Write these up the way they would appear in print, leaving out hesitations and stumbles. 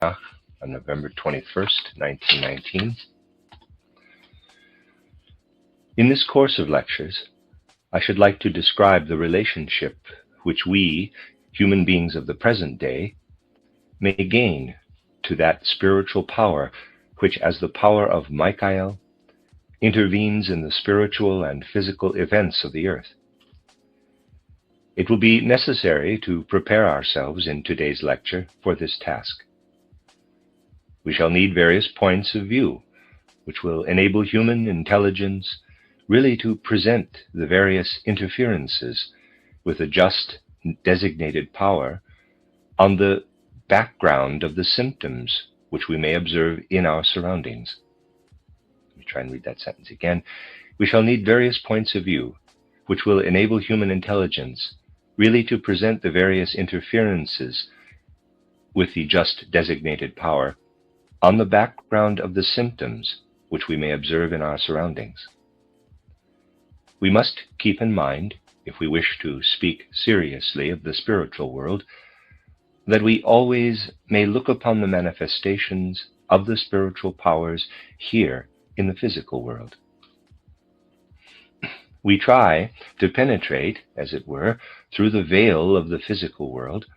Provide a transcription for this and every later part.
on November 21st, 1919. In this course of lectures, I should like to describe the relationship which we, human beings of the present day, may gain to that spiritual power which, as the power of Michael, intervenes in the spiritual and physical events of the earth. It will be necessary to prepare ourselves in today's lecture for this task. We shall need various points of view which will enable human intelligence really to present the various interferences with a just designated power on the background of the symptoms which we may observe in our surroundings. Let me try and read that sentence again. We shall need various points of view which will enable human intelligence really to present the various interferences with the just designated power on the background of the symptoms which we may observe in our surroundings. We must keep in mind, if we wish to speak seriously of the spiritual world, that we always may look upon the manifestations of the spiritual powers here in the physical world. We try to penetrate, as it were, through the veil of the physical world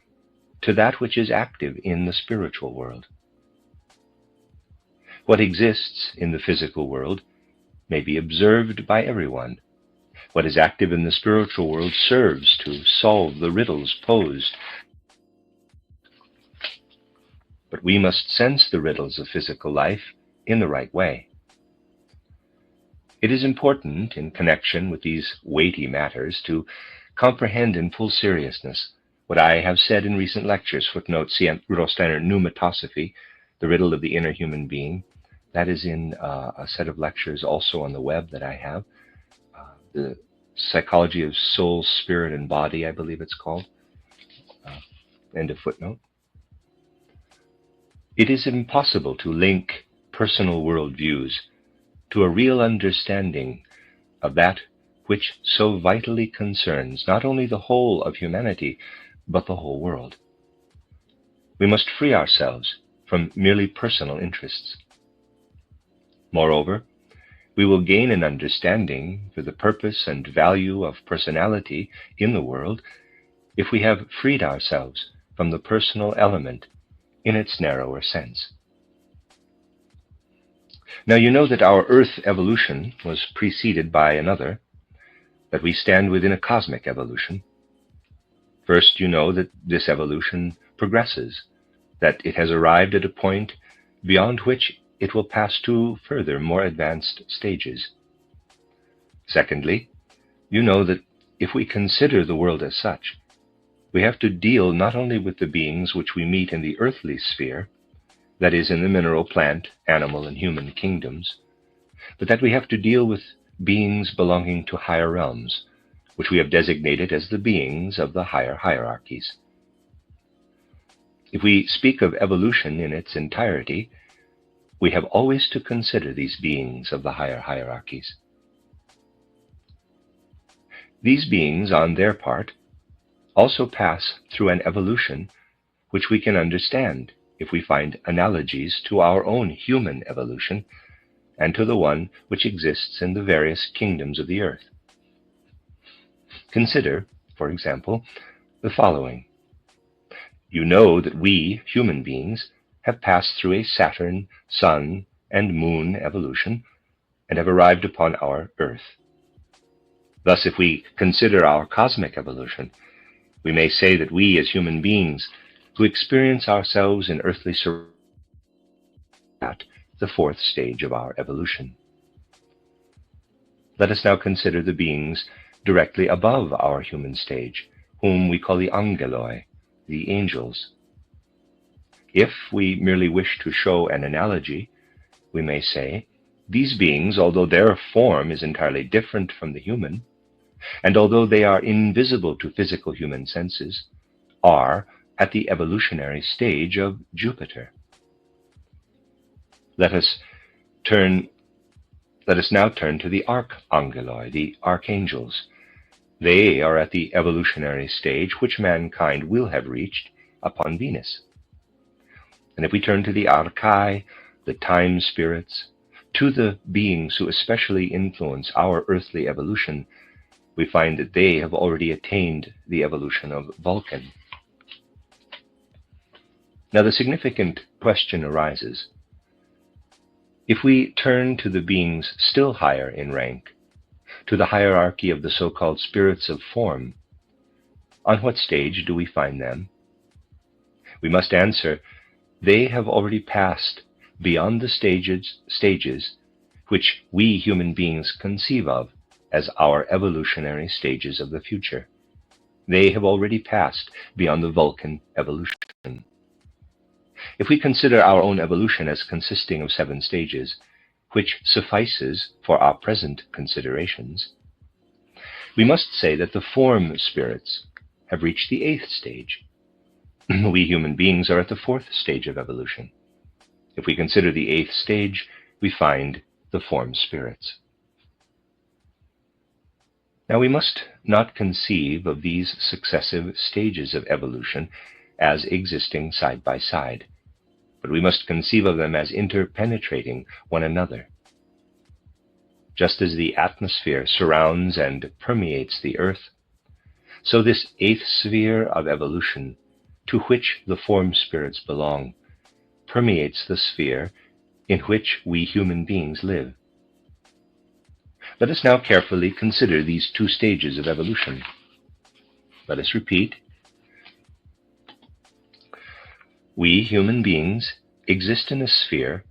to that which is active in the spiritual world. What exists in the physical world may be observed by everyone. What is active in the spiritual world serves to solve the riddles posed. But we must sense the riddles of physical life in the right way. It is important, in connection with these weighty matters, to comprehend in full seriousness what I have said in recent lectures, footnote see Rudolf Steiner, Pneumatosophy, the riddle of the inner human being. That is in a set of lectures also on the web that I have. The Psychology of Soul, Spirit, and Body, I believe it's called. End of footnote. It is impossible to link personal worldviews to a real understanding of that which so vitally concerns not only the whole of humanity, but the whole world. We must free ourselves from merely personal interests. Moreover, we will gain an understanding for the purpose and value of personality in the world if we have freed ourselves from the personal element in its narrower sense. Now you know that our Earth evolution was preceded by another, that we stand within a cosmic evolution. First, you know that this evolution progresses, that it has arrived at a point beyond which it will pass to further, more advanced stages. Secondly, you know that if we consider the world as such, we have to deal not only with the beings which we meet in the earthly sphere, that is, in the mineral, plant, animal, and human kingdoms, but that we have to deal with beings belonging to higher realms, which we have designated as the beings of the higher hierarchies. If we speak of evolution in its entirety, we have always to consider these beings of the higher hierarchies. These beings, on their part, also pass through an evolution which we can understand if we find analogies to our own human evolution and to the one which exists in the various kingdoms of the earth. Consider, for example, the following. You know that we, human beings, have passed through a Saturn, Sun, and Moon evolution and have arrived upon our Earth. Thus, if we consider our cosmic evolution, we may say that we, as human beings, who experience ourselves in earthly surroundings, at the fourth stage of our evolution. Let us now consider the beings directly above our human stage, whom we call the angeloi, the angels. If we merely wish to show an analogy, we may say, these beings, although their form is entirely different from the human, and although they are invisible to physical human senses, are at the evolutionary stage of Jupiter. Let us now turn to the Archangeloi, the archangels. They are at the evolutionary stage which mankind will have reached upon Venus. And if we turn to the Archai, the time spirits, to the beings who especially influence our earthly evolution, we find that they have already attained the evolution of Vulcan. Now the significant question arises: if we turn to the beings still higher in rank, to the hierarchy of the so-called spirits of form, on what stage do we find them? We must answer, they have already passed beyond the stages which we human beings conceive of as our evolutionary stages of the future. They have already passed beyond the Vulcan evolution. If we consider our own evolution as consisting of 7 stages, which suffices for our present considerations, we must say that the form spirits have reached the 8th stage. We human beings are at the 4th stage of evolution. If we consider the 8th stage, we find the form spirits. Now we must not conceive of these successive stages of evolution as existing side by side, but we must conceive of them as interpenetrating one another. Just as the atmosphere surrounds and permeates the earth, so this 8th sphere of evolution, to which the form spirits belong, permeates the sphere in which we human beings live. Let us now carefully consider these 2 stages of evolution. Let us repeat. We human beings exist in a sphere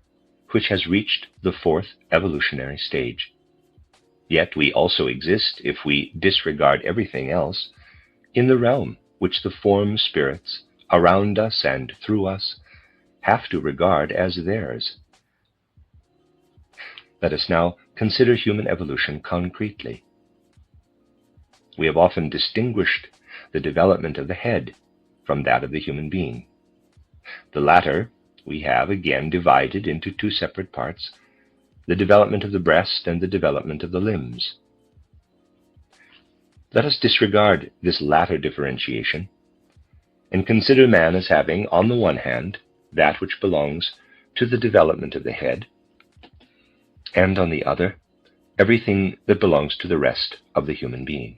which has reached the 4th evolutionary stage. Yet we also exist, if we disregard everything else, in the realm which the form spirits around us and through us have to regard as theirs. Let us now consider human evolution concretely. We have often distinguished the development of the head from that of the human being. The latter we have again divided into 2 separate parts, the development of the breast and the development of the limbs. Let us disregard this latter differentiation and consider man as having, on the one hand, that which belongs to the development of the head, and on the other, everything that belongs to the rest of the human being.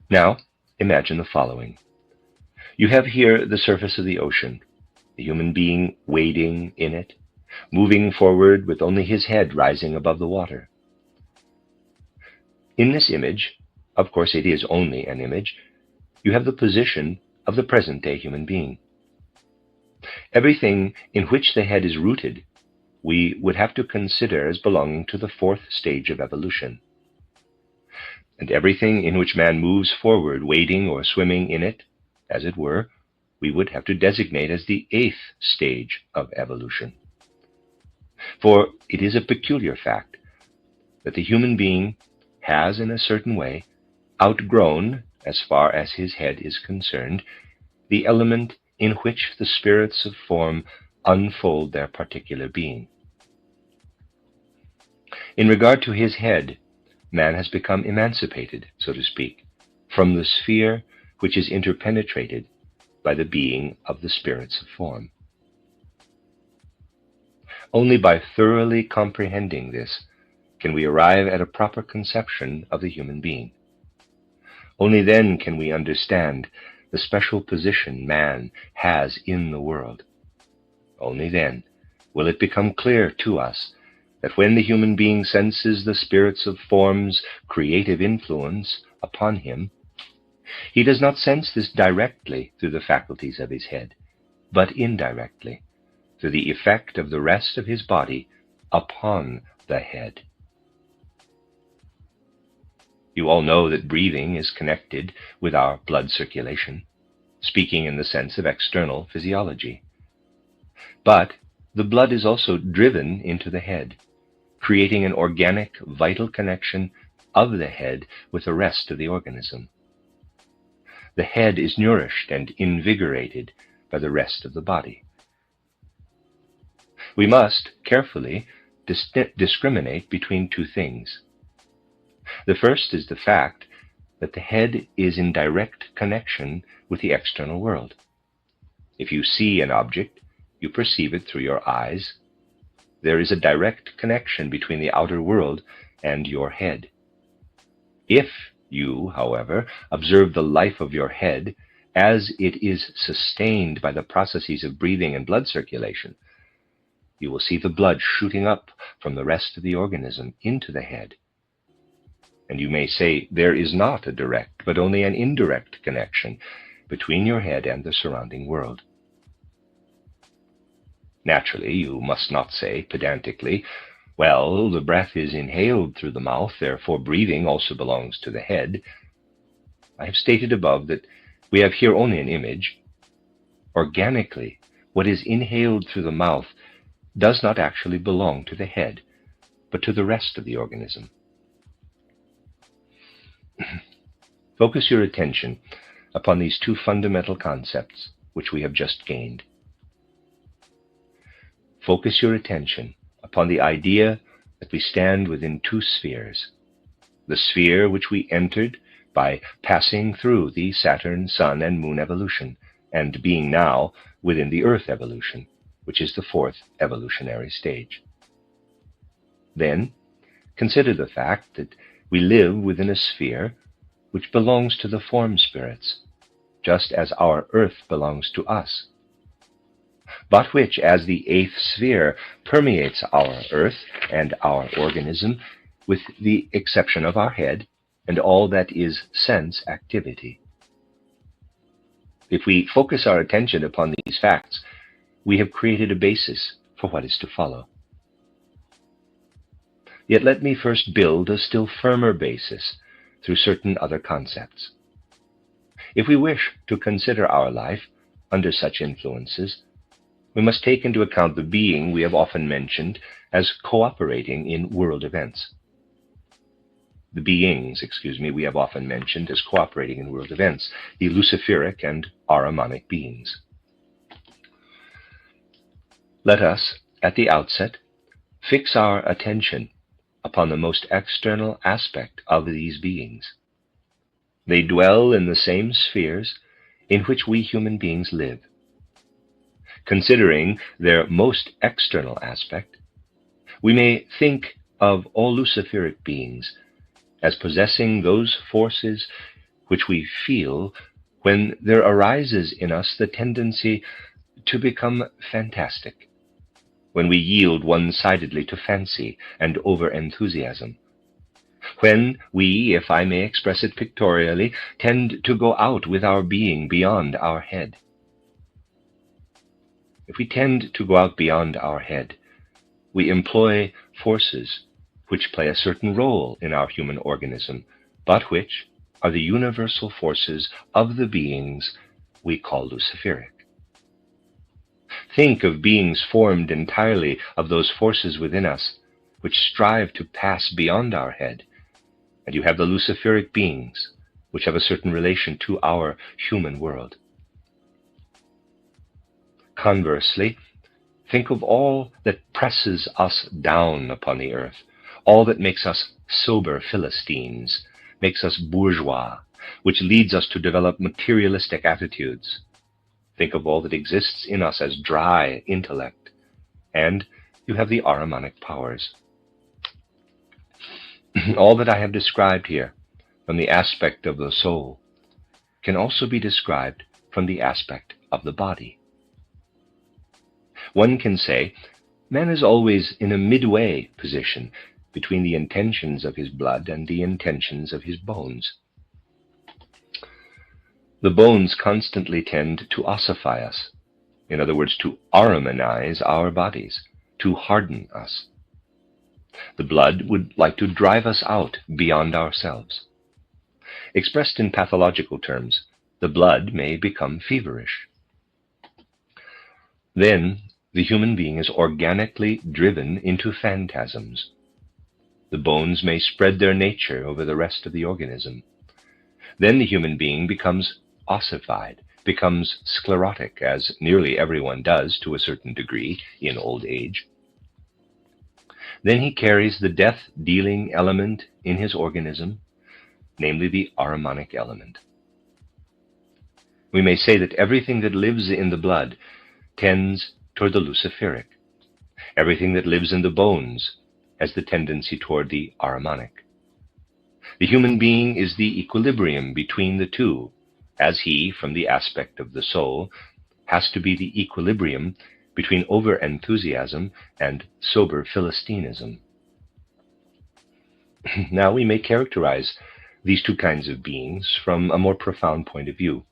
Now, imagine the following. You have here the surface of the ocean, the human being wading in it, moving forward with only his head rising above the water. In this image, of course it is only an image, you have the position of the present-day human being. Everything in which the head is rooted, we would have to consider as belonging to the 4th stage of evolution. And everything in which man moves forward, wading or swimming in it, as it were, we would have to designate as the 8th stage of evolution. For it is a peculiar fact that the human being has, in a certain way, outgrown, as far as his head is concerned, the element in which the spirits of form unfold their particular being. In regard to his head, man has become emancipated, so to speak, from the sphere which is interpenetrated by the being of the spirits of form. Only by thoroughly comprehending this can we arrive at a proper conception of the human being. Only then can we understand the special position man has in the world. Only then will it become clear to us that when the human being senses the spirits of form's creative influence upon him, he does not sense this directly through the faculties of his head, but indirectly through the effect of the rest of his body upon the head. You all know that breathing is connected with our blood circulation, speaking in the sense of external physiology. But the blood is also driven into the head, creating an organic, vital connection of the head with the rest of the organism. The head is nourished and invigorated by the rest of the body. We must carefully discriminate between 2 things. The first is the fact that the head is in direct connection with the external world. If you see an object, you perceive it through your eyes. There is a direct connection between the outer world and your head. If you, however, observe the life of your head as it is sustained by the processes of breathing and blood circulation, you will see the blood shooting up from the rest of the organism into the head. And you may say there is not a direct, but only an indirect connection between your head and the surrounding world. Naturally, you must not say pedantically, well, the breath is inhaled through the mouth, therefore breathing also belongs to the head. I have stated above that we have here only an image. Organically, what is inhaled through the mouth does not actually belong to the head, but to the rest of the organism. Focus your attention upon these two fundamental concepts which we have just gained. Focus your attention upon the idea that we stand within two spheres. The sphere which we entered by passing through the Saturn, Sun, and Moon evolution, and being now within the Earth evolution, which is the fourth evolutionary stage. Then, consider the fact that we live within a sphere which belongs to the form spirits, just as our Earth belongs to us, but which, as the eighth sphere, permeates our Earth and our organism, with the exception of our head and all that is sense activity. If we focus our attention upon these facts, we have created a basis for what is to follow. Yet let me first build a still firmer basis through certain other concepts. If we wish to consider our life under such influences, we must take into account the being we have often mentioned as cooperating in world events. The beings, we have often mentioned as cooperating in world events, the Luciferic and Ahrimanic beings. Let us, at the outset, fix our attention upon the most external aspect of these beings. They dwell in the same spheres in which we human beings live. Considering their most external aspect, we may think of all Luciferic beings as possessing those forces which we feel when there arises in us the tendency to become fantastic, when we yield one-sidedly to fancy and over-enthusiasm, when we, if I may express it pictorially, tend to go out with our being beyond our head. If we tend to go out beyond our head, we employ forces which play a certain role in our human organism, but which are the universal forces of the beings we call Luciferic. Think of beings formed entirely of those forces within us which strive to pass beyond our head, and you have the Luciferic beings which have a certain relation to our human world. Conversely, think of all that presses us down upon the earth, all that makes us sober Philistines, makes us bourgeois, which leads us to develop materialistic attitudes. Think of all that exists in us as dry intellect, and you have the Ahrimanic powers. All that I have described here from the aspect of the soul can also be described from the aspect of the body. One can say, man is always in a midway position between the intentions of his blood and the intentions of his bones. The bones constantly tend to ossify us, in other words, to Ahrimanize our bodies, to harden us. The blood would like to drive us out beyond ourselves. Expressed in pathological terms, the blood may become feverish. Then the human being is organically driven into phantasms. The bones may spread their nature over the rest of the organism. Then the human being becomes ossified, becomes sclerotic, as nearly everyone does to a certain degree in old age. Then he carries the death-dealing element in his organism, namely the Ahrimanic element. We may say that everything that lives in the blood tends toward the luciferic. Everything that lives in the bones has the tendency toward the Ahrimanic. The human being is the equilibrium between the two, as he, from the aspect of the soul, has to be the equilibrium between over-enthusiasm and sober Philistinism. Now we may characterize these two kinds of beings from a more profound point of view.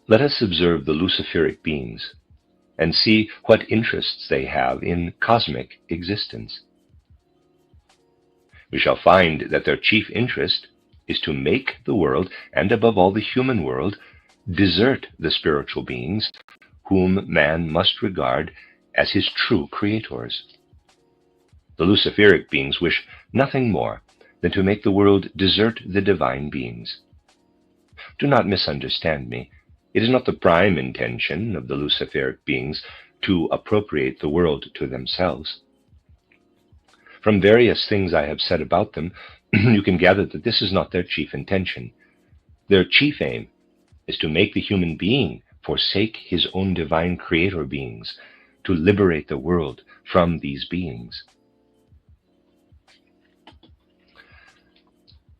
Let us observe the luciferic beings and see what interests they have in cosmic existence. We shall find that their chief interest is to make the world, and above all the human world, desert the spiritual beings whom man must regard as his true creators. The luciferic beings wish nothing more than to make the world desert the divine beings. Do not misunderstand me. It is not the prime intention of the luciferic beings to appropriate the world to themselves. From various things I have said about them, you can gather that this is not their chief intention. Their chief aim is to make the human being forsake his own divine creator beings, to liberate the world from these beings.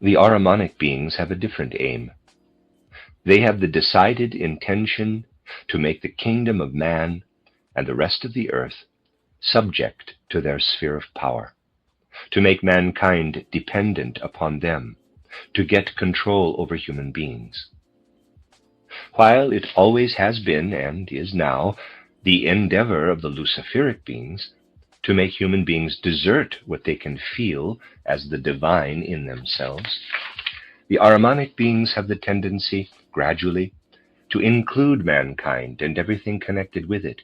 The Ahrimanic beings have a different aim. They have the decided intention to make the kingdom of man and the rest of the earth subject to their sphere of power, to make mankind dependent upon them, to get control over human beings. While it always has been and is now the endeavor of the luciferic beings to make human beings desert what they can feel as the divine in themselves, the Ahrimanic beings have the tendency, gradually, to include mankind and everything connected with it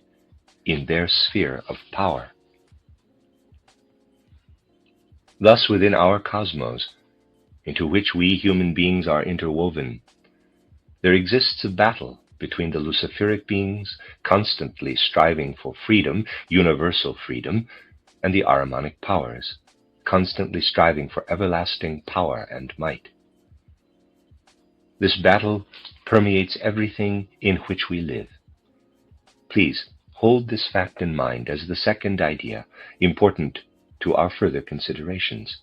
in their sphere of power. Thus, within our cosmos, into which we human beings are interwoven, there exists a battle between the luciferic beings, constantly striving for freedom, universal freedom, and the Ahrimanic powers, constantly striving for everlasting power and might. This battle permeates everything in which we live. Please hold this fact in mind as the second idea, important to our further considerations.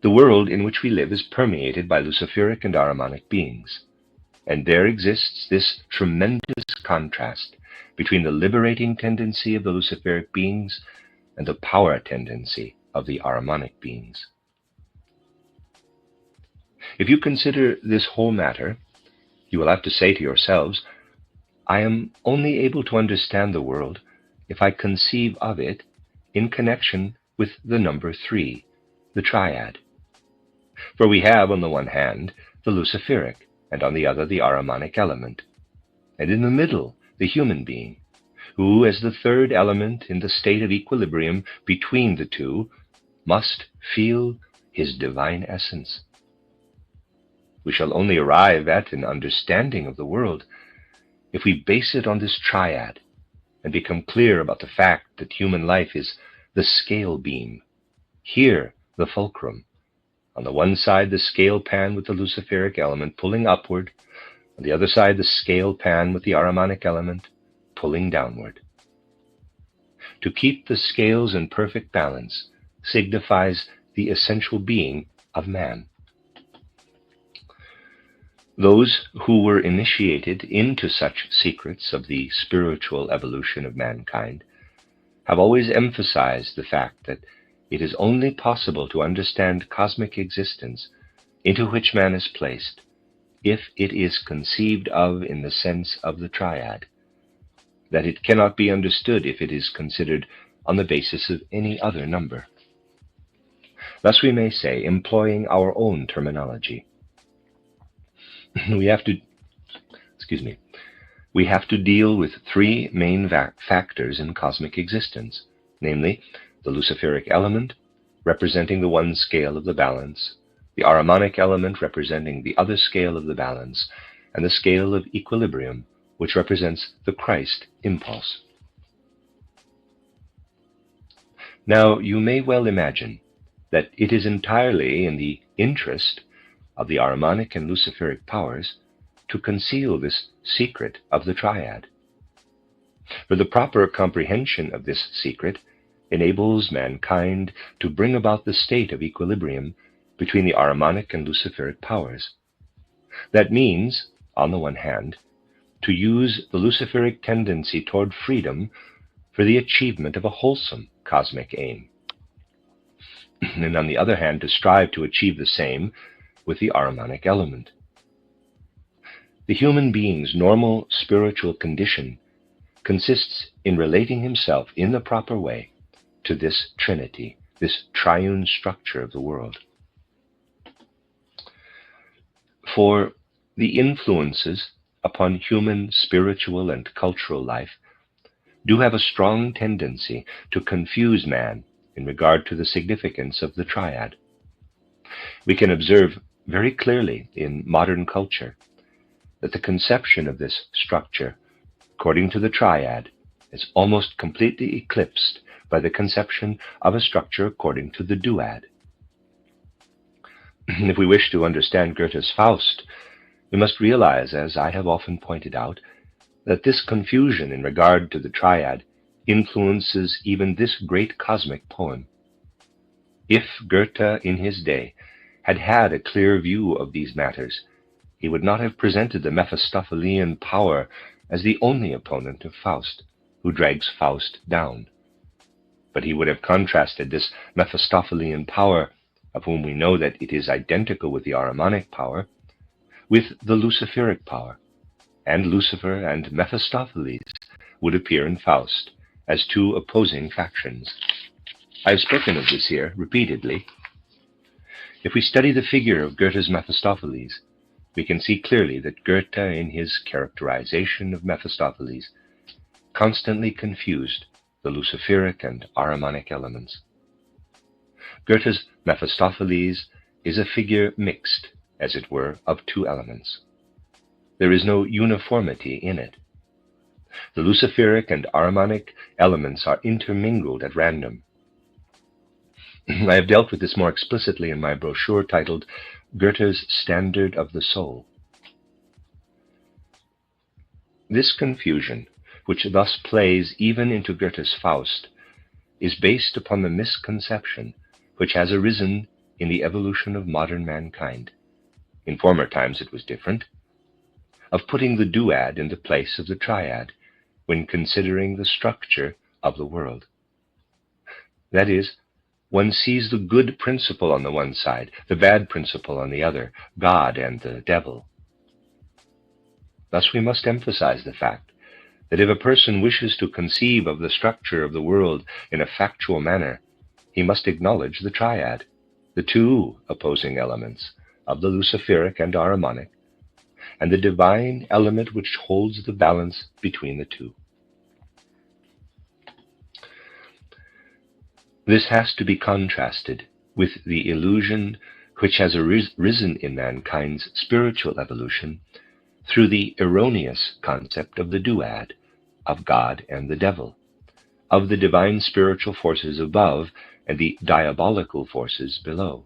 The world in which we live is permeated by luciferic and Ahrimanic beings, and there exists this tremendous contrast between the liberating tendency of the luciferic beings and the power tendency of the Ahrimanic beings. If you consider this whole matter, you will have to say to yourselves, I am only able to understand the world if I conceive of it in connection with the number 3, the triad. For we have, on the one hand, the luciferic, and on the other the Ahrimanic element, and in the middle the human being, who, as the third element in the state of equilibrium between the two, must feel his divine essence. We shall only arrive at an understanding of the world if we base it on this triad and become clear about the fact that human life is the scale beam, here the fulcrum. On the one side, the scale pan with the luciferic element pulling upward, on the other side, the scale pan with the Ahrimanic element pulling downward. To keep the scales in perfect balance signifies the essential being of man. Those who were initiated into such secrets of the spiritual evolution of mankind have always emphasized the fact that it is only possible to understand cosmic existence into which man is placed if it is conceived of in the sense of the triad, that it cannot be understood if it is considered on the basis of any other number. Thus we may say, employing our own terminology, we have to deal with 3 main factors in cosmic existence, namely the luciferic element, representing the one scale of the balance, the Ahrimanic element representing the other scale of the balance, and the scale of equilibrium, which represents the Christ impulse. Now, you may well imagine that it is entirely in the interest of the Ahrimanic and Luciferic powers to conceal this secret of the triad. For the proper comprehension of this secret enables mankind to bring about the state of equilibrium between the Ahrimanic and Luciferic powers. That means, on the one hand, to use the Luciferic tendency toward freedom for the achievement of a wholesome cosmic aim, and on the other hand, to strive to achieve the same with the Ahrimanic element. The human being's normal spiritual condition consists in relating himself in the proper way to this trinity, this triune structure of the world. For the influences upon human spiritual and cultural life do have a strong tendency to confuse man in regard to the significance of the triad. We can observe very clearly in modern culture that the conception of this structure, according to the triad, is almost completely eclipsed by the conception of a structure according to the duad. If we wish to understand Goethe's Faust, we must realize, as I have often pointed out, that this confusion in regard to the triad influences even this great cosmic poem. If Goethe in his day had had a clear view of these matters, he would not have presented the Mephistophelian power as the only opponent of Faust, who drags Faust down. But he would have contrasted this Mephistophelian power, of whom we know that it is identical with the Ahrimanic power, with the Luciferic power, and Lucifer and Mephistopheles would appear in Faust as two opposing factions. I have spoken of this here repeatedly. If we study the figure of Goethe's Mephistopheles, we can see clearly that Goethe, in his characterization of Mephistopheles, constantly confused the Luciferic and Ahrimanic elements. Goethe's Mephistopheles is a figure mixed, as it were, of two elements. There is no uniformity in it. The Luciferic and Ahrimanic elements are intermingled at random. I have dealt with this more explicitly in my brochure titled Goethe's Standard of the Soul. This confusion, which thus plays even into Goethe's Faust, is based upon the misconception which has arisen in the evolution of modern mankind. In former times it was different, of putting the duad in the place of the triad when considering the structure of the world. That is, one sees the good principle on the one side, the bad principle on the other, God and the devil. Thus we must emphasize the fact that if a person wishes to conceive of the structure of the world in a factual manner, he must acknowledge the triad, the two opposing elements of the Luciferic and Ahrimanic, and the divine element which holds the balance between the two. This has to be contrasted with the illusion which has arisen in mankind's spiritual evolution through the erroneous concept of the duad, of God and the devil, of the divine spiritual forces above and the diabolical forces below.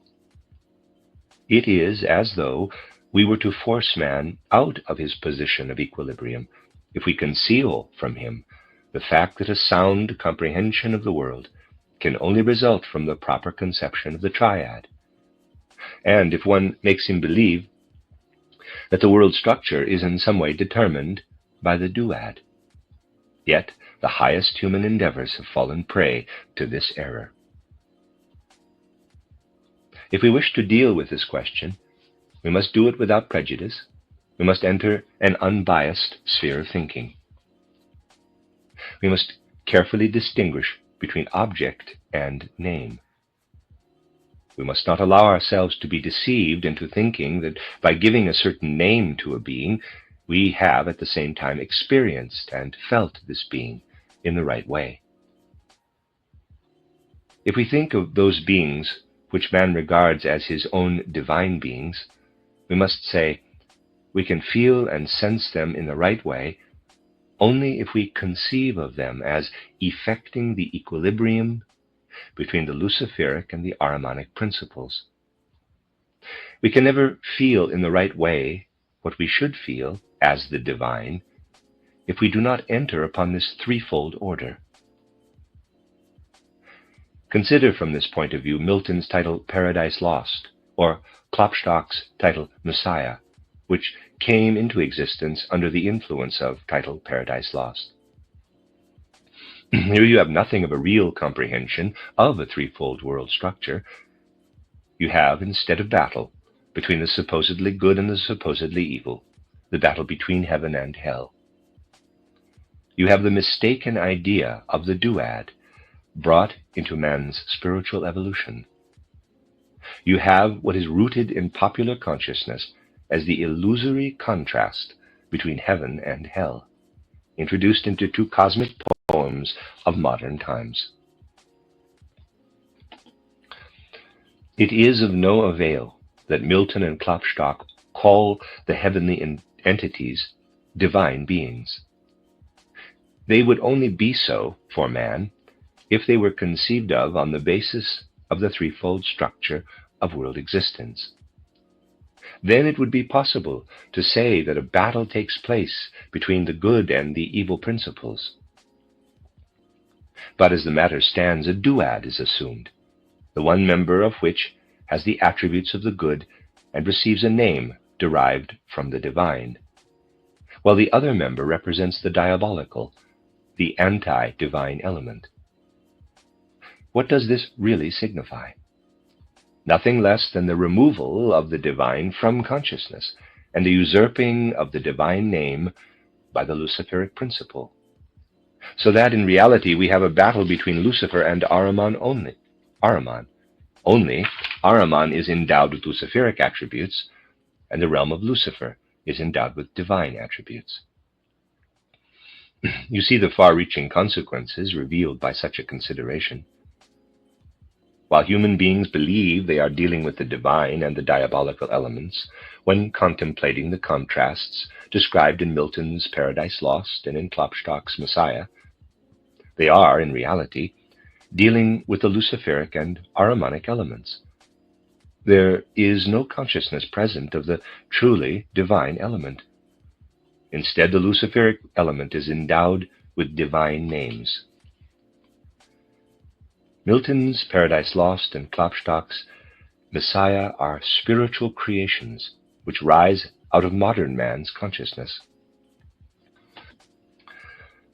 It is as though we were to force man out of his position of equilibrium if we conceal from him the fact that a sound comprehension of the world can only result from the proper conception of the triad, and if one makes him believe that the world structure is in some way determined by the duad. Yet the highest human endeavors have fallen prey to this error. If we wish to deal with this question, we must do it without prejudice. We must enter an unbiased sphere of thinking. We must carefully distinguish between object and name. We must not allow ourselves to be deceived into thinking that by giving a certain name to a being, we have at the same time experienced and felt this being in the right way. If we think of those beings which man regards as his own divine beings, we must say, we can feel and sense them in the right way only if we conceive of them as effecting the equilibrium between the Luciferic and the Ahrimanic principles. We can never feel in the right way what we should feel as the divine if we do not enter upon this threefold order. Consider from this point of view Milton's title Paradise Lost, or Klopstock's title Messiah, which came into existence under the influence of title Paradise Lost. Here you have nothing of a real comprehension of a threefold world structure. You have, instead of battle between the supposedly good and the supposedly evil, the battle between heaven and hell. You have the mistaken idea of the duad brought into man's spiritual evolution. You have what is rooted in popular consciousness as the illusory contrast between heaven and hell, introduced into two cosmic poems of modern times. It is of no avail that Milton and Klopstock call the heavenly entities divine beings. They would only be so for man if they were conceived of on the basis of the threefold structure of world existence. Then it would be possible to say that a battle takes place between the good and the evil principles. But as the matter stands, a duad is assumed, the one member of which has the attributes of the good and receives a name derived from the divine, while the other member represents the diabolical, the anti-divine element. What does this really signify? Nothing less than the removal of the divine from consciousness and the usurping of the divine name by the Luciferic principle. So that in reality we have a battle between Lucifer and Ahriman only. Ahriman is endowed with Luciferic attributes, and the realm of Lucifer is endowed with divine attributes. You see the far-reaching consequences revealed by such a consideration. While human beings believe they are dealing with the divine and the diabolical elements when contemplating the contrasts described in Milton's Paradise Lost and in Klopstock's Messiah, they are, in reality, dealing with the Luciferic and Ahrimanic elements. There is no consciousness present of the truly divine element. Instead, the Luciferic element is endowed with divine names. Milton's Paradise Lost and Klopstock's Messiah are spiritual creations which rise out of modern man's consciousness.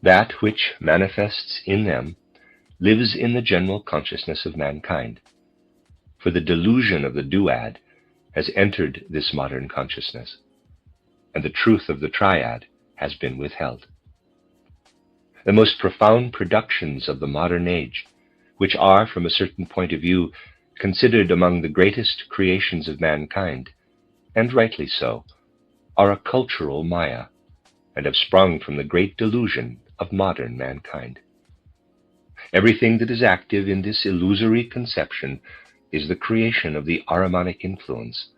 That which manifests in them lives in the general consciousness of mankind, for the delusion of the duad has entered this modern consciousness, and the truth of the triad has been withheld. The most profound productions of the modern age, which are, from a certain point of view, considered among the greatest creations of mankind, and rightly so, are a cultural Maya, and have sprung from the great delusion of modern mankind. Everything that is active in this illusory conception is the creation of the Ahrimanic influence,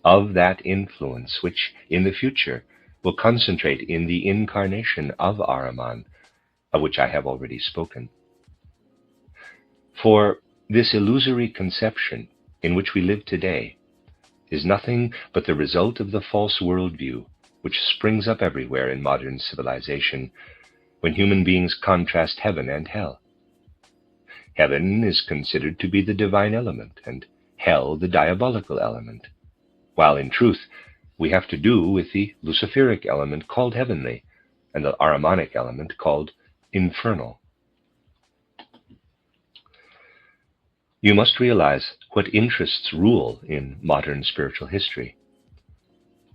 of that influence which, in the future, will concentrate in the incarnation of Ahriman, of which I have already spoken. For this illusory conception in which we live today is nothing but the result of the false worldview which springs up everywhere in modern civilization when human beings contrast heaven and hell. Heaven is considered to be the divine element, and hell the diabolical element, while in truth we have to do with the Luciferic element called heavenly, and the Ahrimanic element called infernal. You must realize what interests rule in modern spiritual history.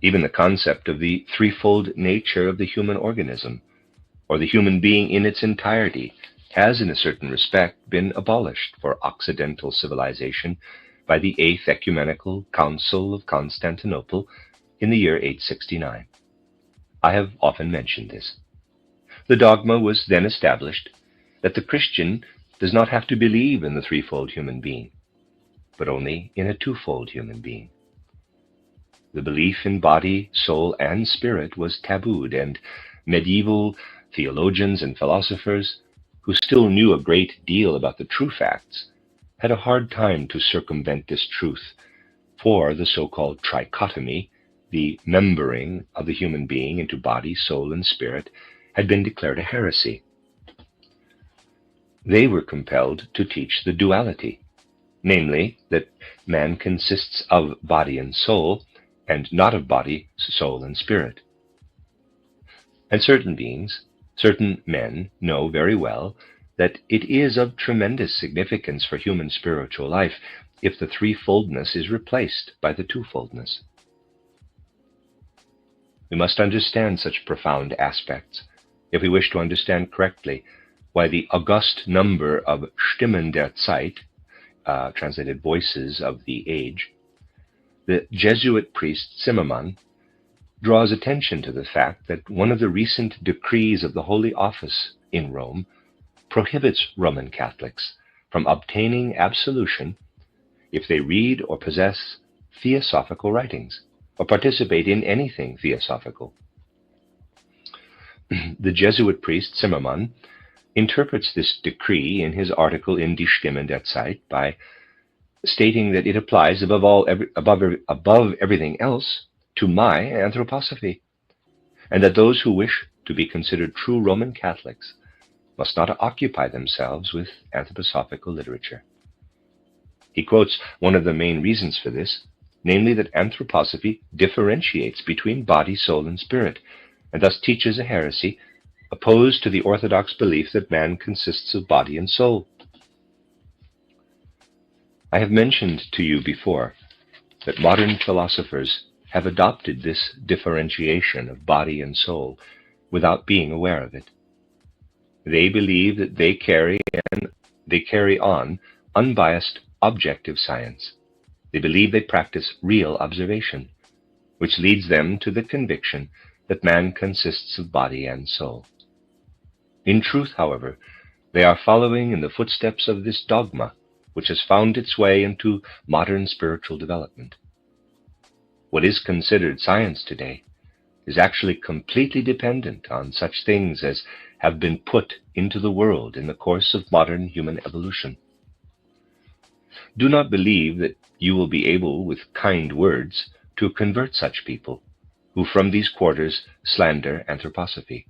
Even the concept of the threefold nature of the human organism, or the human being in its entirety, has in a certain respect been abolished for Occidental civilization by the Eighth Ecumenical Council of Constantinople in the year 869. I have often mentioned this. The dogma was then established that the Christian does not have to believe in the threefold human being, but only in a twofold human being. The belief in body, soul, and spirit was tabooed, and medieval theologians and philosophers, who still knew a great deal about the true facts, had a hard time to circumvent this truth for the so-called trichotomy, the membering of the human being into body, soul, and spirit, had been declared a heresy. They were compelled to teach the duality, namely, that man consists of body and soul, and not of body, soul, and spirit. And certain beings, certain men, know very well that it is of tremendous significance for human spiritual life if the threefoldness is replaced by the twofoldness. We must understand such profound aspects if we wish to understand correctly why the august number of Stimmen der Zeit, translated voices of the age, the Jesuit priest Zimmermann draws attention to the fact that one of the recent decrees of the Holy Office in Rome prohibits Roman Catholics from obtaining absolution if they read or possess theosophical writings or participate in anything theosophical. The Jesuit priest Zimmermann interprets this decree in his article in Die Stimmen der Zeit by stating that it applies above everything else to my anthroposophy, and that those who wish to be considered true Roman Catholics must not occupy themselves with anthroposophical literature. He quotes one of the main reasons for this, namely that anthroposophy differentiates between body, soul, and spirit, and thus teaches a heresy opposed to the orthodox belief that man consists of body and soul. I have mentioned to you before that modern philosophers have adopted this differentiation of body and soul without being aware of it. They believe that they carry on unbiased objective science. They believe they practice real observation, which leads them to the conviction that man consists of body and soul. In truth, however, they are following in the footsteps of this dogma, which has found its way into modern spiritual development. What is considered science today is actually completely dependent on such things as have been put into the world in the course of modern human evolution. Do not believe that you will be able, with kind words, to convert such people who from these quarters slander anthroposophy.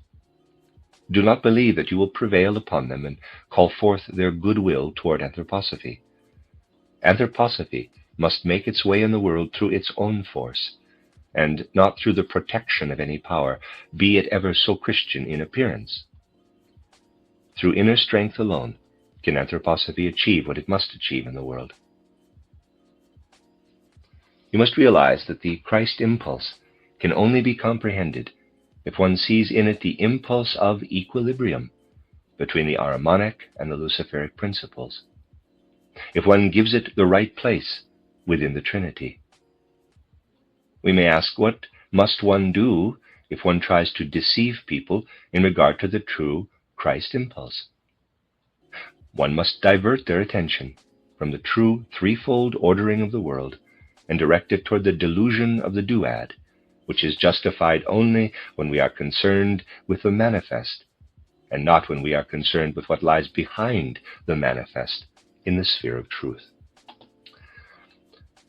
Do not believe that you will prevail upon them and call forth their goodwill toward anthroposophy. Anthroposophy must make its way in the world through its own force, and not through the protection of any power, be it ever so Christian in appearance. Through inner strength alone can anthroposophy achieve what it must achieve in the world. You must realize that the Christ impulse can only be comprehended if one sees in it the impulse of equilibrium between the Ahrimanic and the Luciferic principles, if one gives it the right place within the Trinity. We may ask, what must one do if one tries to deceive people in regard to the true Christ impulse? One must divert their attention from the true threefold ordering of the world and direct it toward the delusion of the duad, which is justified only when we are concerned with the manifest, and not when we are concerned with what lies behind the manifest in the sphere of truth.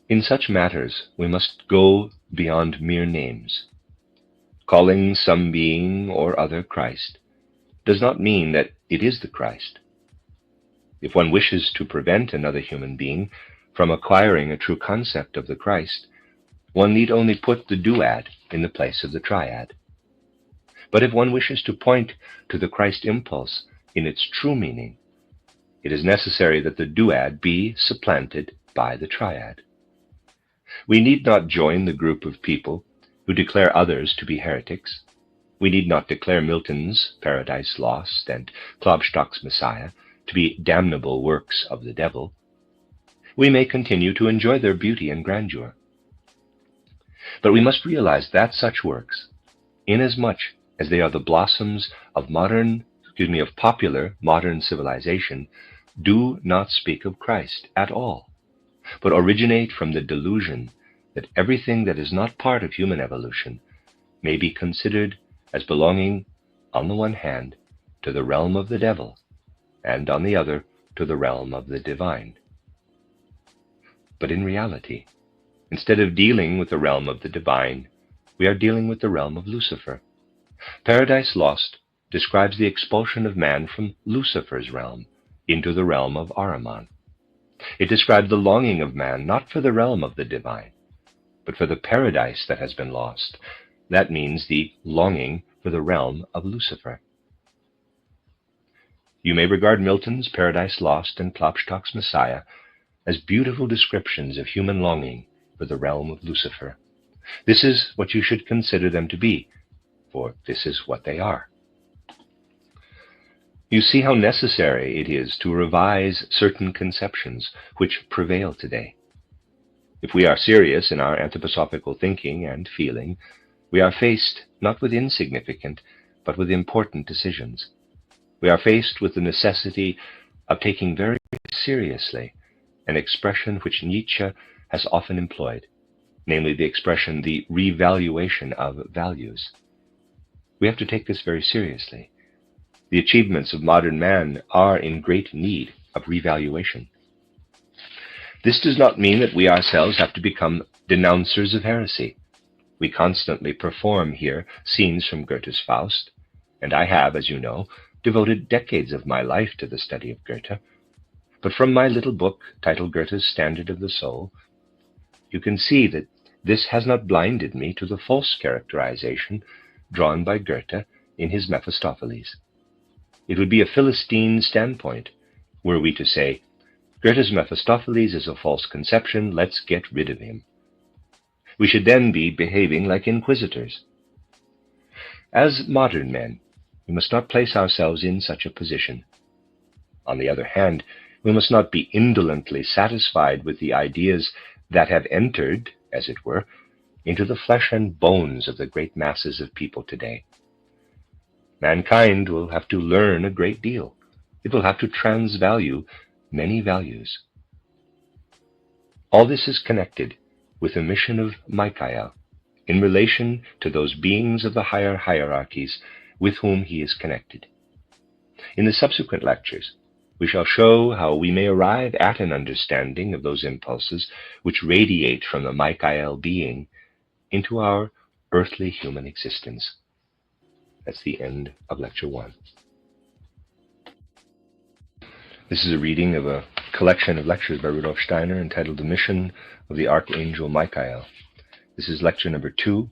In such matters, we must go beyond mere names. Calling some being or other Christ does not mean that it is the Christ. If one wishes to prevent another human being from acquiring a true concept of the Christ, one need only put the duad in the place of the triad. But if one wishes to point to the Christ impulse in its true meaning, it is necessary that the duad be supplanted by the triad. We need not join the group of people who declare others to be heretics. We need not declare Milton's Paradise Lost and Klopstock's Messiah to be damnable works of the devil. We may continue to enjoy their beauty and grandeur. But we must realize that such works, inasmuch as they are the blossoms of popular modern civilization, do not speak of Christ at all, but originate from the delusion that everything that is not part of human evolution may be considered as belonging, on the one hand, to the realm of the devil, and on the other, to the realm of the divine. But in reality, Instead of dealing with the realm of the divine, we are dealing with the realm of Lucifer. Paradise Lost describes the expulsion of man from Lucifer's realm into the realm of Ahriman. It describes the longing of man not for the realm of the divine, but for the paradise that has been lost. That means the longing for the realm of Lucifer. You may regard Milton's Paradise Lost and Klopstock's Messiah as beautiful descriptions of human longing for the realm of Lucifer. This is what you should consider them to be, for this is what they are. You see how necessary it is to revise certain conceptions which prevail today. If we are serious in our anthroposophical thinking and feeling, we are faced not with insignificant, but with important decisions. We are faced with the necessity of taking very seriously an expression which Nietzsche has often employed, namely the expression, the revaluation of values. We have to take this very seriously. The achievements of modern man are in great need of revaluation. This does not mean that we ourselves have to become denouncers of heresy. We constantly perform here scenes from Goethe's Faust, and I have, as you know, devoted decades of my life to the study of Goethe. But from my little book titled Goethe's Standard of the Soul, you can see that this has not blinded me to the false characterization drawn by Goethe in his Mephistopheles. It would be a Philistine standpoint were we to say, Goethe's Mephistopheles is a false conception, let's get rid of him. We should then be behaving like inquisitors. As modern men, we must not place ourselves in such a position. On the other hand, we must not be indolently satisfied with the ideas that have entered, as it were, into the flesh and bones of the great masses of people today. Mankind will have to learn a great deal. It will have to transvalue many values. All this is connected with the mission of Michael in relation to those beings of the higher hierarchies with whom he is connected. In the subsequent lectures, we shall show how we may arrive at an understanding of those impulses which radiate from the Michael being into our earthly human existence. That's the end of Lecture 1. This is a reading of a collection of lectures by Rudolf Steiner entitled The Mission of the Archangel Michael. This is lecture number 2,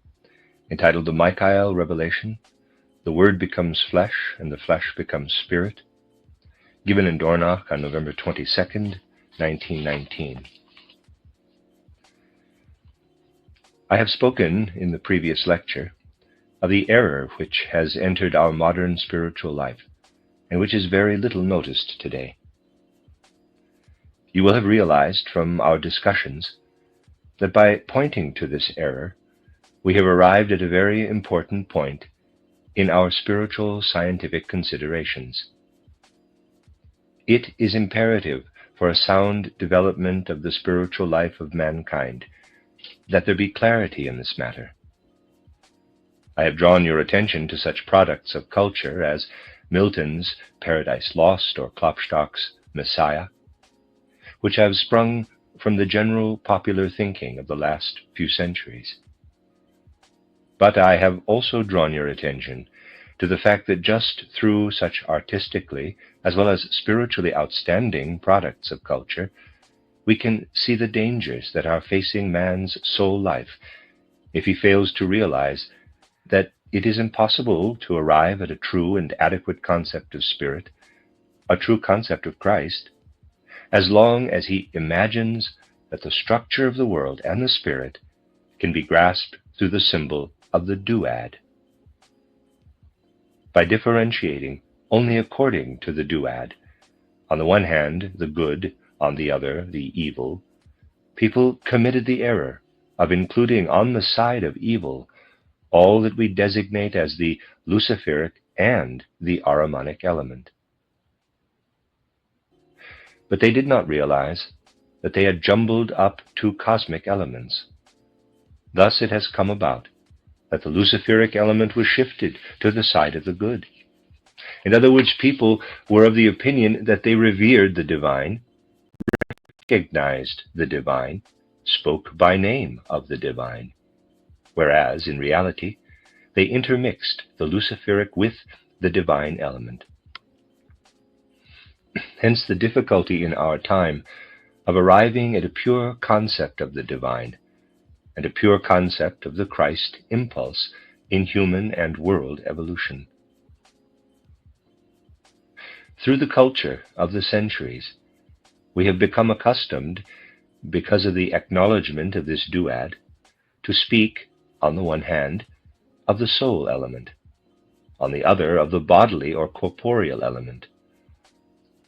entitled The Michael Revelation, The Word Becomes Flesh and the Flesh Becomes Spirit, given in Dornach on November 22nd, 1919. I have spoken in the previous lecture of the error which has entered our modern spiritual life and which is very little noticed today. You will have realized from our discussions that by pointing to this error, we have arrived at a very important point in our spiritual scientific considerations. It is imperative for a sound development of the spiritual life of mankind that there be clarity in this matter. I have drawn your attention to such products of culture as Milton's Paradise Lost or Klopstock's Messiah, which have sprung from the general popular thinking of the last few centuries. But I have also drawn your attention to the fact that just through such artistically as well as spiritually outstanding products of culture, we can see the dangers that are facing man's soul life if he fails to realize that it is impossible to arrive at a true and adequate concept of spirit, a true concept of Christ, as long as he imagines that the structure of the world and the spirit can be grasped through the symbol of the duad. By differentiating only according to the duad, on the one hand the good, on the other the evil, people committed the error of including on the side of evil all that we designate as the Luciferic and the Ahrimanic element. But they did not realize that they had jumbled up two cosmic elements. Thus it has come about that the Luciferic element was shifted to the side of the good. In other words, people were of the opinion that they revered the divine, recognized the divine, spoke by name of the divine, whereas in reality they intermixed the luciferic with the divine element. Hence the difficulty in our time of arriving at a pure concept of the divine and a pure concept of the Christ impulse in human and world evolution. Through the culture of the centuries, we have become accustomed, because of the acknowledgement of this duad, to speak, on the one hand, of the soul element, on the other of the bodily or corporeal element.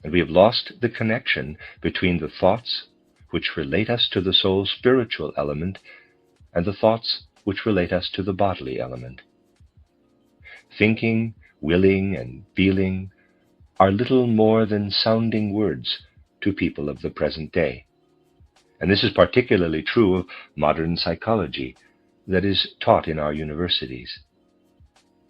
And we have lost the connection between the thoughts which relate us to the soul's spiritual element and the thoughts which relate us to the bodily element. Thinking, willing, and feeling are little more than sounding words to people of the present day. And this is particularly true of modern psychology that is taught in our universities.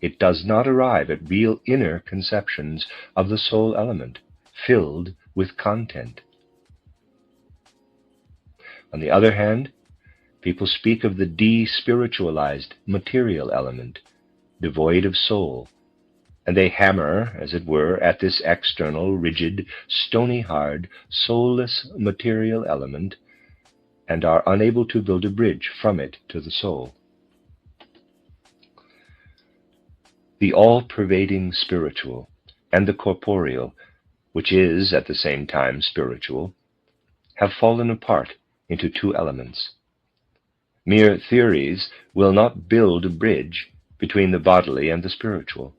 It does not arrive at real inner conceptions of the soul element, filled with content. On the other hand, people speak of the de-spiritualized material element, devoid of soul, and they hammer, as it were, at this external, rigid, stony-hard, soulless material element, and are unable to build a bridge from it to the soul. The all-pervading spiritual and the corporeal, which is at the same time spiritual, have fallen apart into two elements. Mere theories will not build a bridge between the bodily and the spiritual.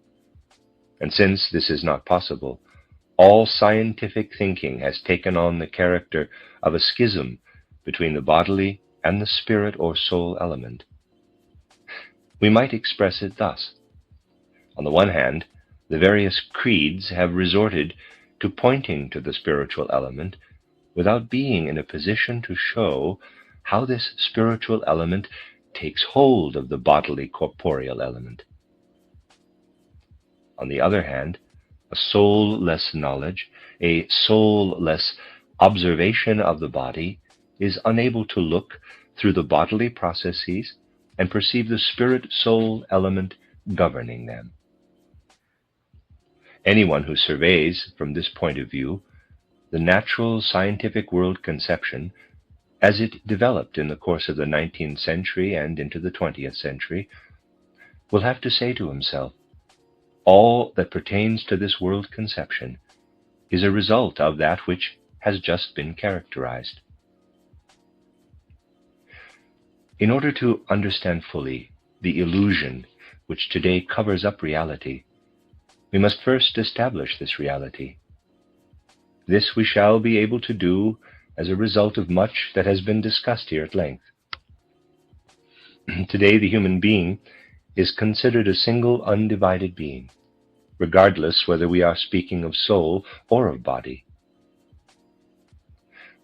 And since this is not possible, all scientific thinking has taken on the character of a schism between the bodily and the spirit or soul element. We might express it thus. On the one hand, the various creeds have resorted to pointing to the spiritual element without being in a position to show how this spiritual element takes hold of the bodily corporeal element. On the other hand, a soulless knowledge, a soulless observation of the body is unable to look through the bodily processes and perceive the spirit-soul element governing them. Anyone who surveys from this point of view the natural scientific world conception as it developed in the course of the 19th century and into the 20th century will have to say to himself, all that pertains to this world conception is a result of that which has just been characterized. In order to understand fully the illusion which today covers up reality, we must first establish this reality. This we shall be able to do as a result of much that has been discussed here at length. Today, the human being is considered a single undivided being, regardless whether we are speaking of soul or of body.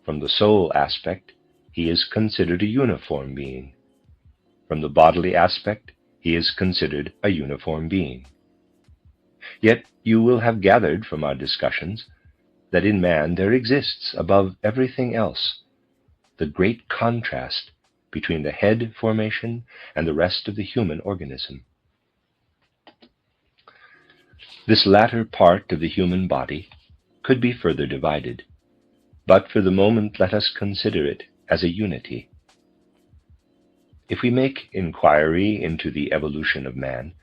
From the soul aspect, he is considered a uniform being. From the bodily aspect, he is considered a uniform being. Yet you will have gathered from our discussions that in man there exists, above everything else, the great contrast between the head formation and the rest of the human organism. This latter part of the human body could be further divided, but for the moment let us consider it as a unity. If we make inquiry into the evolution of man,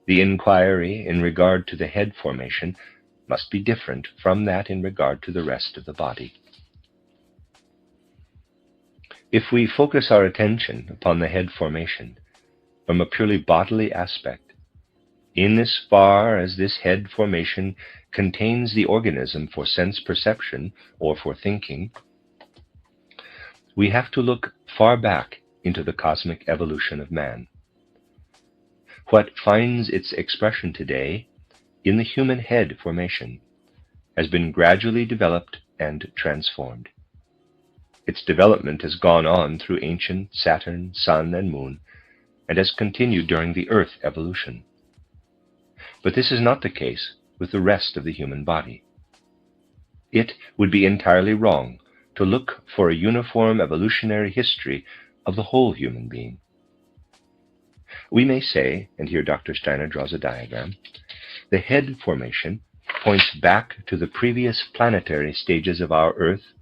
the inquiry in regard to the head formation must be different from that in regard to the rest of the body. If we focus our attention upon the head formation from a purely bodily aspect, in as far as this head formation contains the organism for sense perception or for thinking, we have to look far back into the cosmic evolution of man. What finds its expression today in the human head formation has been gradually developed and transformed. Its development has gone on through ancient Saturn, Sun, and Moon, and has continued during the Earth evolution. But this is not the case with the rest of the human body. It would be entirely wrong to look for a uniform evolutionary history of the whole human being. We may say, and here Dr. Steiner draws a diagram, the head formation points back to the previous planetary stages of our Earth,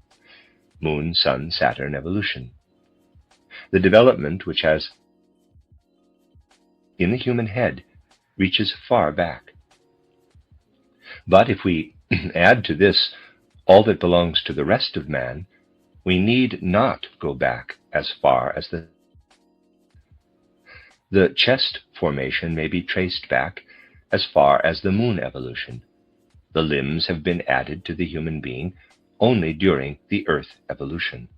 Moon, Sun, Saturn evolution. The development which has in the human head reaches far back. But if we add to this all that belongs to the rest of man, we need not go back as far as the chest formation may be traced back as far as the moon evolution. The limbs have been added to the human being only during the Earth evolution.